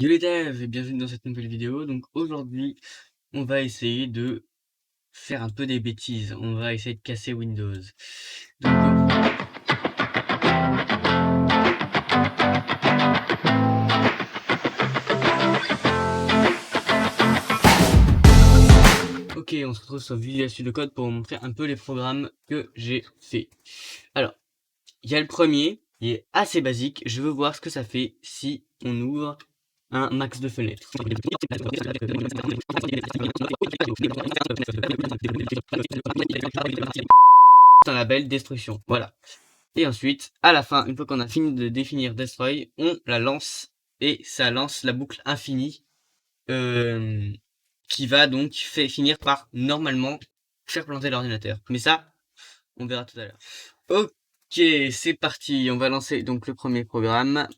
Yo les devs et bienvenue dans cette nouvelle vidéo. Donc aujourd'hui, on va essayer de faire un peu des bêtises. On va essayer de casser Windows. Donc, ok, on se retrouve sur Visual Studio Code pour vous montrer un peu les programmes que j'ai fait. Alors, il y a le premier, il est assez basique. Je veux voir ce que ça fait si on ouvre un max de fenêtres. Un label destruction. Voilà. Et ensuite, à la fin, une fois qu'on a fini de définir destroy, on la lance et ça lance la boucle infinie qui va donc finir par normalement faire planter l'ordinateur. Mais ça, on verra tout à l'heure. Ok, c'est parti. On va lancer donc le premier programme.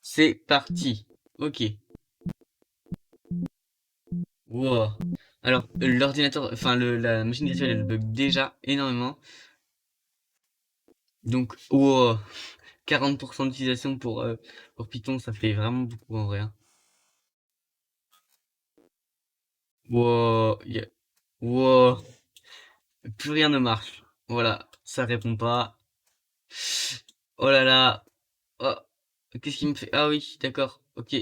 C'est parti. Ok. Wow. Alors, l'ordinateur, enfin la machine virtuelle, elle bug déjà énormément. Donc, wow. 40% d'utilisation pour Python, ça fait vraiment beaucoup en vrai, hein. Wow, wow, plus rien ne marche. Voilà, ça répond pas. Oh là là. Oh, qu'est-ce qui me fait? Ah oui, d'accord, ok.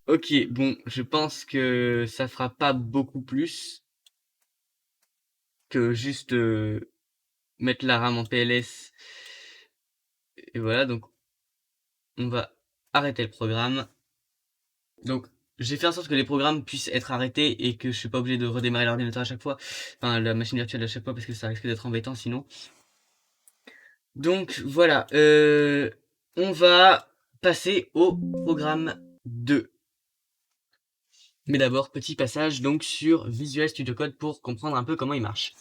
Ok, bon, je pense que ça fera pas beaucoup plus que juste mettre la RAM en PLS. Et voilà, donc on va arrêter le programme. Donc, j'ai fait en sorte que les programmes puissent être arrêtés et que je suis pas obligé de redémarrer l'ordinateur à chaque fois. Enfin, la machine virtuelle à chaque fois parce que ça risque d'être embêtant sinon. Donc, voilà. On va passer au programme 2. Mais d'abord, petit passage donc sur Visual Studio Code pour comprendre un peu comment il marche.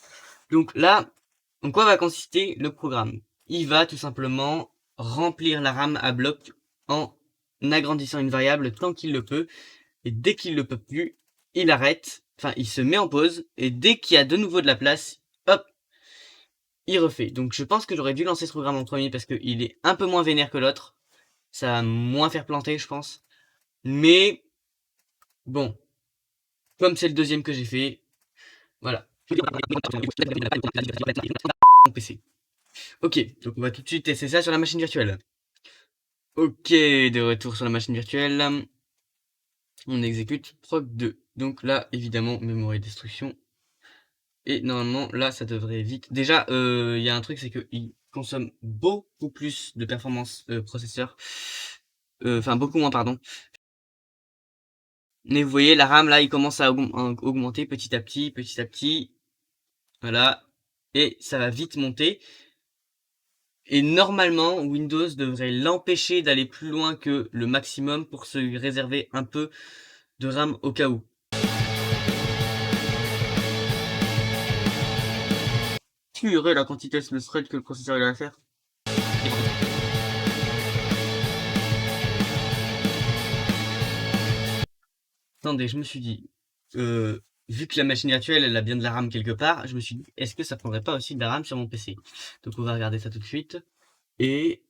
Donc là, en quoi va consister le programme? Il va tout simplement remplir la RAM à bloc en agrandissant une variable tant qu'il le peut. Et dès qu'il le peut plus, il arrête, enfin il se met en pause, et dès qu'il y a de nouveau de la place, hop, il refait. Donc je pense que j'aurais dû lancer ce programme en premier parce qu'il est un peu moins vénère que l'autre. Ça va moins faire planter, je pense. Mais bon, comme c'est le deuxième que j'ai fait, voilà. Mon PC. Ok, donc on va tout de suite tester ça sur la machine virtuelle. Ok, de retour sur la machine virtuelle. On exécute proc 2. Donc là, évidemment, mémoire destruction. Et normalement, là, ça devrait vite. Déjà, il y a un truc, c'est qu'il consomme beaucoup plus de performance processeur. Enfin, beaucoup moins, pardon. Mais vous voyez, la RAM, là, il commence à augmenter petit à petit, petit à petit. Voilà. Et ça va vite monter. Et normalement, Windows devrait l'empêcher d'aller plus loin que le maximum pour se réserver un peu de RAM au cas où. Purée, la quantité de thread que le processeur il a à faire. Attendez, je me suis dit, vu que la machine virtuelle, elle a bien de la RAM quelque part, je me suis dit, est-ce que ça prendrait pas aussi de la RAM sur mon PC? Donc on va regarder ça tout de suite. Et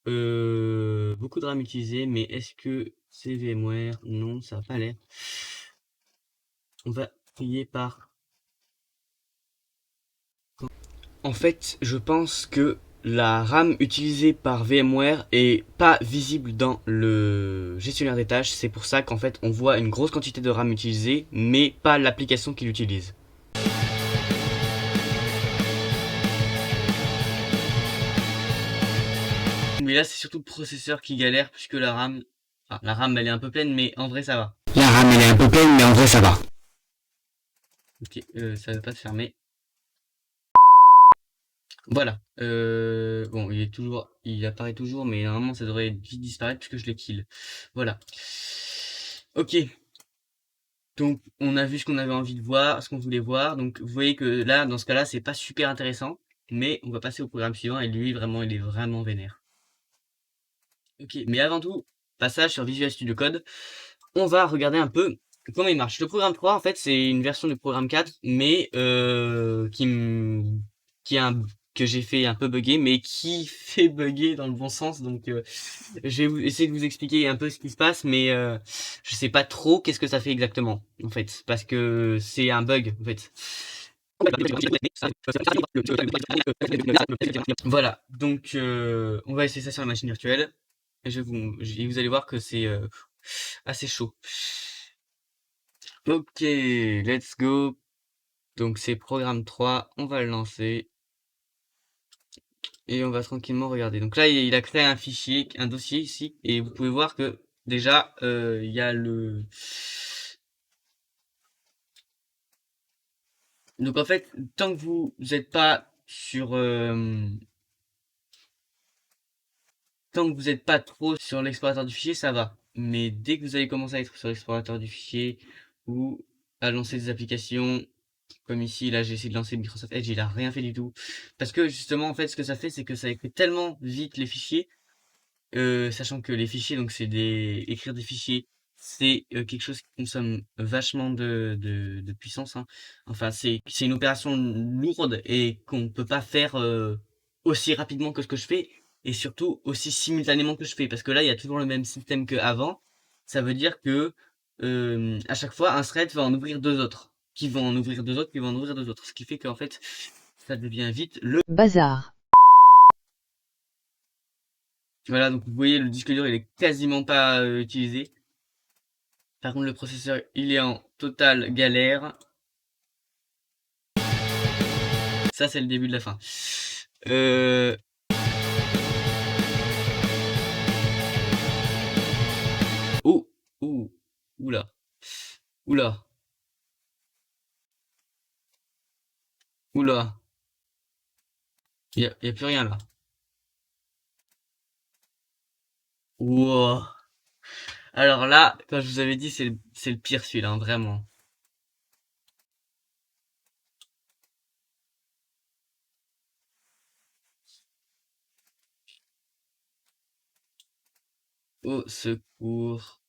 beaucoup de RAM utilisée, mais est-ce que c'est VMware? Non, ça n'a pas l'air. On va trier par... En fait, je pense que la RAM utilisée par VMware est pas visible dans le gestionnaire des tâches. C'est pour ça qu'en fait, on voit une grosse quantité de RAM utilisée, mais pas l'application qui l'utilise. Mais là, c'est surtout le processeur qui galère, puisque la RAM... Enfin, la RAM, elle est un peu pleine, mais en vrai, ça va. La RAM elle est un peu pleine, mais en vrai ça va. Ok, ça veut pas se fermer. Voilà. Bon, il est toujours... Il apparaît toujours, mais normalement, ça devrait vite disparaître, puisque je l'ai kill. Voilà. Ok. Donc, on a vu ce qu'on avait envie de voir, ce qu'on voulait voir. Donc, vous voyez que là, dans ce cas-là, c'est pas super intéressant. Mais on va passer au programme suivant, et lui, vraiment, il est vraiment vénère. Ok, mais avant tout, passage sur Visual Studio Code. On va regarder un peu comment il marche? Le programme 3, en fait, c'est une version du programme 4, mais qui a que j'ai fait un peu bugger, mais qui fait bugger dans le bon sens. Donc, je vais essayer de vous expliquer un peu ce qui se passe, mais je sais pas trop qu'est-ce que ça fait exactement, en fait, parce que c'est un bug, en fait. Voilà, donc on va essayer ça sur la machine virtuelle. Et vous allez voir que c'est assez chaud. Ok, let's go. Donc c'est programme 3, on va le lancer. Et on va tranquillement regarder. Donc là, il a créé un fichier, un dossier ici. Et vous pouvez voir que déjà, il y a le... Donc en fait, tant que vous n'êtes pas sur... tant que vous n'êtes pas trop sur l'explorateur du fichier, ça va. Mais dès que vous allez commencer à être sur l'explorateur du fichier ou à lancer des applications, comme ici, là j'ai essayé de lancer Microsoft Edge, il a rien fait du tout. Parce que justement, en fait, ce que ça fait, c'est que ça écrit tellement vite les fichiers, sachant que les fichiers, donc écrire des fichiers, c'est quelque chose qui consomme vachement de puissance, hein. Enfin, c'est une opération lourde et qu'on peut pas faire aussi rapidement que ce que je fais et surtout aussi simultanément que je fais. Parce que là, il y a toujours le même système qu'avant. Ça veut dire que à chaque fois, un thread va en ouvrir deux autres, qui vont en ouvrir deux autres, qui vont en ouvrir deux autres. Ce qui fait qu'en fait, ça devient vite le bazar. Voilà, donc vous voyez, le disque dur, il est quasiment pas utilisé. Par contre, le processeur, il est en totale galère. Ça, c'est le début de la fin. Euh... Oh, ouh, oula, oula, oula. Y a plus rien là. Wow. Alors là, quand je vous avais dit, c'est le pire celui-là, hein, vraiment. Au secours.